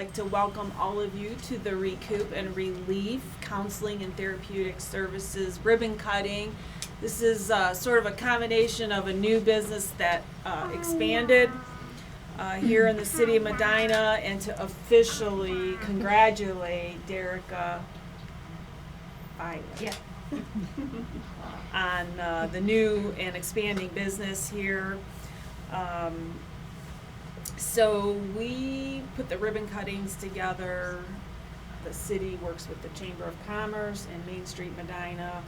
like to welcome all of you to the Recoup and Relief Counseling and Therapeutic Services ribbon cutting. This is sort of a combination of a new business that expanded here in the city of Medina, and to officially congratulate Derica on the new and expanding business here. So we put the ribbon cuttings together. The city works with the Chamber of Commerce and Main Street Medina,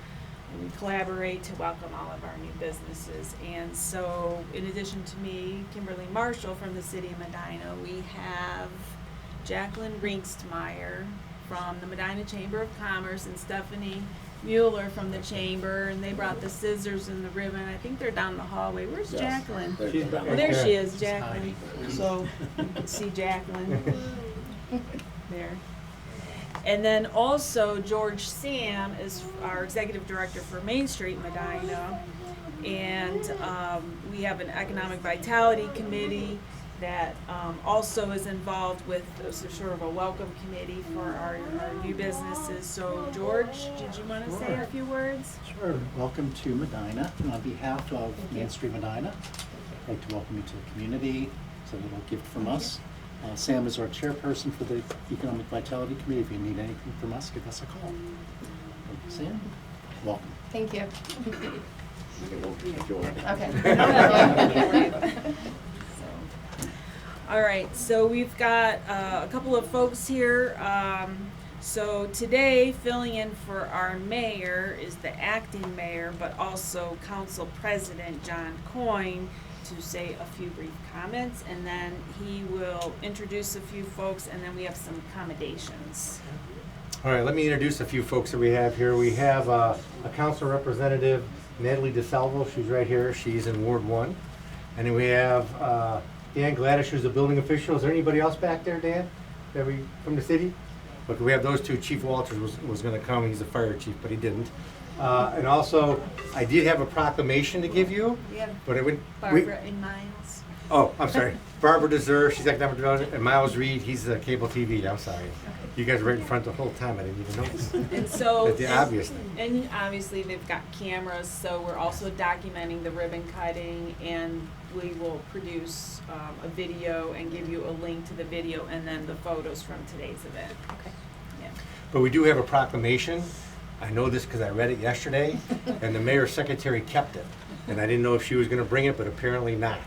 and we collaborate to welcome all of our new businesses. And so in addition to me, Kimberly Marshall from the city of Medina, we have Jacqueline Ringstmeyer from the Medina Chamber of Commerce and Stephanie Mueller from the Chamber, and they brought the scissors and the ribbon. I think they're down the hallway. Where's Jacqueline? She's Oh, there she is, Jacqueline. So you can see Jacqueline there. And then also George Sam is our executive director for Main Street Medina, and we have an economic vitality committee that also is involved with sort of a welcome committee for our new businesses. So George, did you want to say a few words? Sure. Welcome to Medina. And on behalf of Main Street Medina, I'd like to welcome you to the community. It's a little gift from us. Sam is our chairperson for the Economic Vitality Committee. If you need anything from us, give us a call. Sam, welcome. Thank you. Okay. Okay. All right, so we've got a couple of folks here. So today, filling in for our mayor is the acting mayor, but also council president John Coyne, to say a few brief comments, and then he will introduce a few folks, and then we have some accommodations. All right, let me introduce a few folks that we have here. We have a council representative, Natalie DeSalvo. She's right here. She's in Ward 1. And then we have Dan Gladys, who's a building official. Is there anybody else back there, Dan, from the city? Look, we have those two. Chief Walters was going to come. He's a fire chief, but he didn't. And also, I did have a proclamation to give you. Yeah. But it would. Barbara and Miles. Oh, I'm sorry. Barbara Deserve, she's economic development, and Miles Reed, he's cable TV. I'm sorry. You guys were right in front the whole time. I didn't even notice. And so, That's the obvious thing. And obviously they've got cameras, so we're also documenting the ribbon cutting, and we will produce a video and give you a link to the video and then the photos from today's event. Okay. Yeah. But we do have a proclamation. I know this because I read it yesterday, and the mayor's secretary kept it. And I didn't know if she was going to bring it, but apparently not.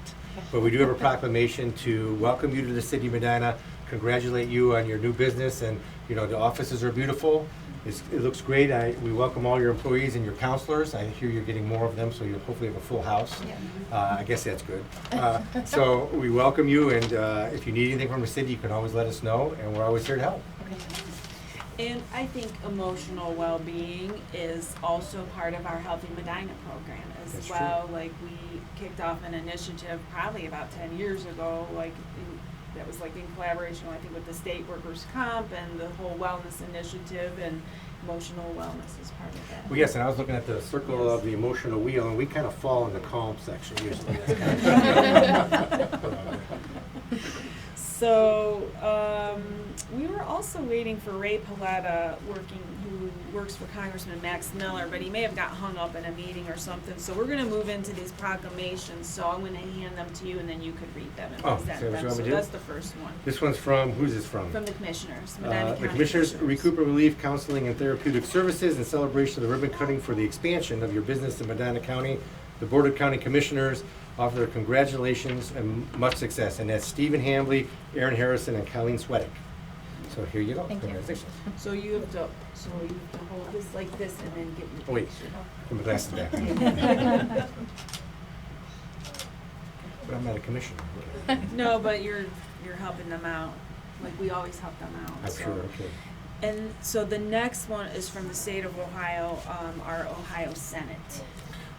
But we do have a proclamation to welcome you to the city of Medina, congratulate you on your new business, and you know the offices are beautiful. It looks great. We welcome all your employees and your counselors. I hear you're getting more of them, so you'll hopefully have a full house. Yeah. I guess that's good. So we welcome you, and if you need anything from the city, you can always let us know, and we're always here to help. And I think emotional well-being is also part of our Healthy Medina program as That's well. True. Like we kicked off an initiative probably about 10 years ago, that was like in collaboration, I think, with the state workers' comp and the whole wellness initiative, and emotional wellness is part of that. Well, yes, and I was looking at the circle of the emotional wheel, and we kind of fall in the calm section usually. So we were also waiting for Ray Paletta, who works for Congressman Max Miller, but he may have got hung up in a meeting or something. So we're going to move into these proclamations. So I'm going to hand them to you, and then you could read them and present them. So that's the first one. This one's from, who's this from? From the commissioners, Medina County the commissioners, Recoup and Relief Counseling and Therapeutic Services, in celebration of the ribbon cutting for the expansion of your business in Medina County. The Board of County Commissioners offer their congratulations and much success. And that's Stephen Hambley, Aaron Harrison, and Colleen Swedick. So here you go. Thank you. So you have to hold this like this and then get your Oh, wait. picture. Put my glasses back. But I'm not a commissioner. No, but you're helping them out. Like we always help them out. I'm so. sure, okay. And so the next one is from the state of Ohio, our Ohio Senate.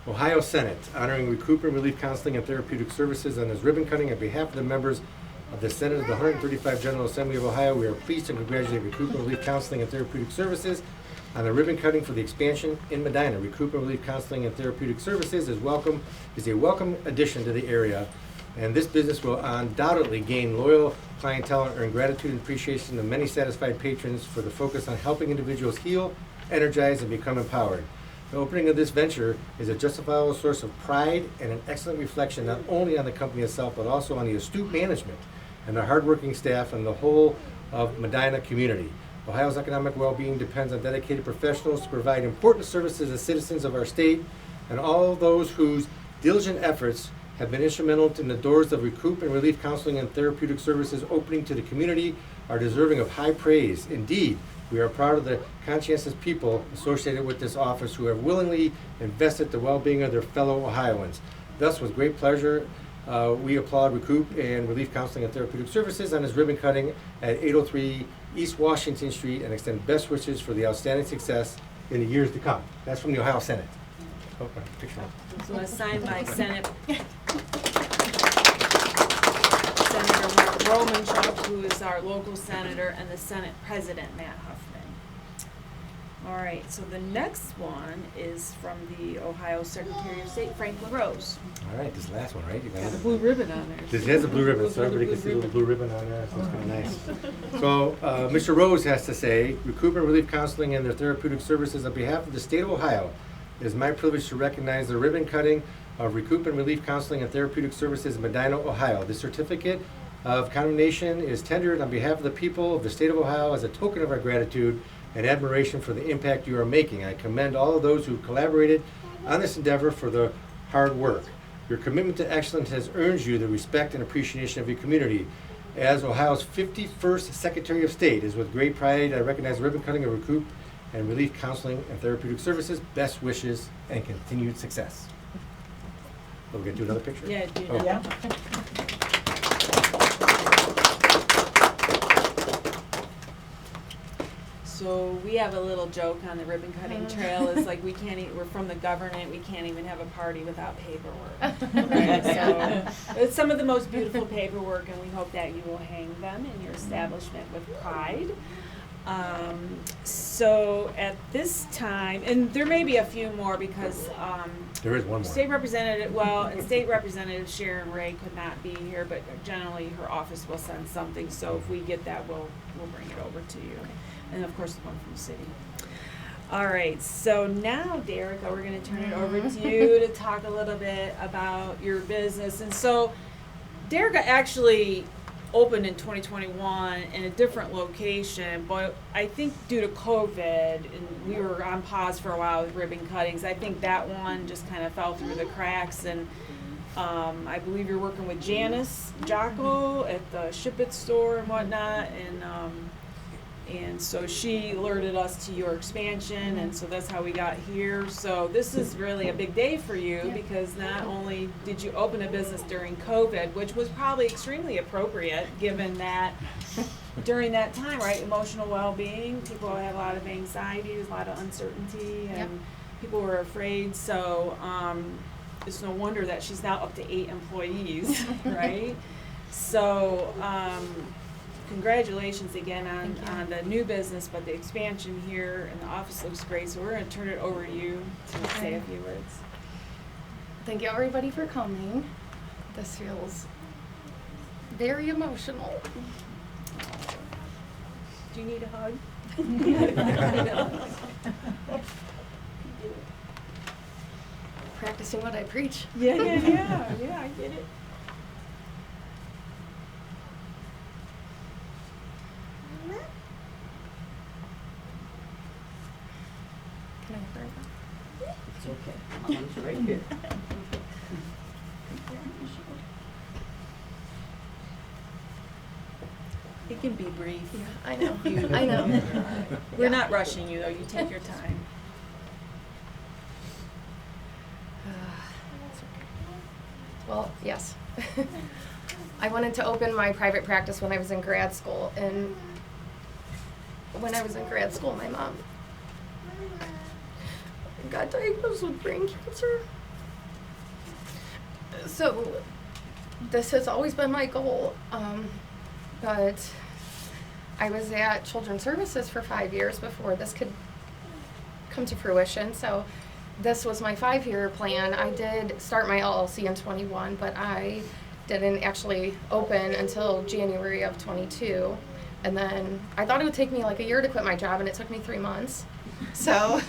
Ohio Senate, honoring Recoup and Relief Counseling and Therapeutic Services on this ribbon cutting on behalf of the members of the Senate of the 135 General Assembly of Ohio. We are pleased to congratulate Recoup and Relief Counseling and Therapeutic Services on the ribbon cutting for the expansion in Medina. Recoup and Relief Counseling and Therapeutic Services is a welcome addition to the area And this business will undoubtedly gain loyal clientele and earn gratitude and appreciation of many satisfied patrons for the focus on helping individuals heal, energize, and become empowered. The opening of this venture is a justifiable source of pride and an excellent reflection not only on the company itself, but also on the astute management and the hardworking staff and the whole of Medina community. Ohio's economic well-being depends on dedicated professionals to provide important services as citizens of our state, and all those whose diligent efforts have been instrumental in the doors of Recoup and Relief Counseling and Therapeutic Services opening to the community are deserving of high praise. Indeed, we are proud of the conscientious people associated with this office who have willingly invested the well-being of their fellow Ohioans. Thus, with great pleasure, we applaud Recoup and Relief Counseling and Therapeutic Services on his ribbon cutting at 803 East Washington Street and extend best wishes for the outstanding success in the years to come. That's from the Ohio Senate. Okay, picture. So it's signed by Senator Mark Romanchuk, who is our local senator, and the Senate President, Matt Huffman. All right, so the next one is from the Ohio Secretary of State, Frank LaRose. All right, this last one, right? You Got the blue ribbon on there. This has a blue ribbon, so Blue everybody can see the ribbon. blue ribbon on there, so it's kind of nice. So, Mr. Rose has to say, Recoup and Relief Counseling and their therapeutic services on behalf of the state of Ohio, it is my privilege to recognize the ribbon cutting of Recoup and Relief Counseling and Therapeutic Services in Medina, Ohio. This certificate of commendation is tendered on behalf of the people of the state of Ohio as a token of our gratitude and admiration for the impact you are making. I commend all of those who collaborated on this endeavor for their hard work. Your commitment to excellence has earned you the respect and appreciation of your community. As Ohio's 51st Secretary of State, it is with great pride I recognize the ribbon cutting of Recoup and Relief Counseling and Therapeutic Services. Best wishes and continued success. We'll get to another picture? Yeah, do Oh. that. So we have a little joke on the ribbon cutting trail. It's like we're from the government, we can't even have a party without paperwork. Right? So it's some of the most beautiful paperwork, and we hope that you will hang them in your establishment with pride. So at this time, and there may be a few more because There is one more. State Representative Sharon Ray could not be here, but generally her office will send something. So if we get that, we'll bring it over to you. And of course, the one from the city. All right, so now, Derica, we're going to turn it over to you to talk a little bit about your business. And so, Derica actually opened in 2021 in a different location, but I think due to COVID, and we were on pause for a while with ribbon cuttings, I think that one just kind of fell through the cracks. And I believe you're working with Janice Jocko at the Ship It store and whatnot, and so she alerted us to your expansion, and so that's how we got here. So this is really a big day for you because not only did you open a business during COVID, which was probably extremely appropriate given that during that time, right, emotional well-being, people have a lot of anxiety, there's a lot of uncertainty, and people were afraid. So it's no wonder that she's now up to 8 employees, right? So congratulations again on the new business, but the expansion here and the office looks great. So we're going to turn it over to you to say a few words. Thank you everybody for coming. This feels very emotional. Do you need a hug? Practicing what I preach. Yeah, I get it. Can I burn that? It's okay. It's right here. It can be brief. Yeah, I know. I know. We're not rushing you though. You take your time. Well, yes. I wanted to open my private practice when I was in grad school, and when I was in grad school, my mom got diagnosed with brain cancer. So this has always been my goal, but I was at Children's Services for 5 years before this could come to fruition. So this was my 5-year plan. I did start my LLC in 21, but I didn't actually open until January of 22. And then I thought it would take me like a year to quit my job, and it took me 3 months. So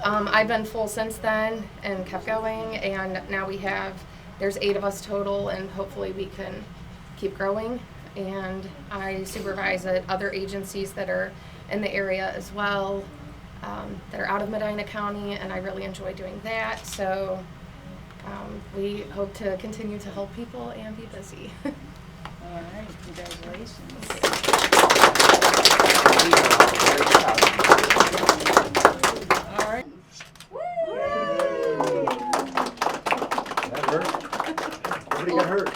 I've been full since then and kept going, and now there's 8 of us total, and hopefully we can keep growing. And I supervise at other agencies that are in the area as well, that are out of Medina County, and I really enjoy doing that. So we hope to continue to help people and be busy. All right, congratulations. All right. That hurt? Nobody got hurt.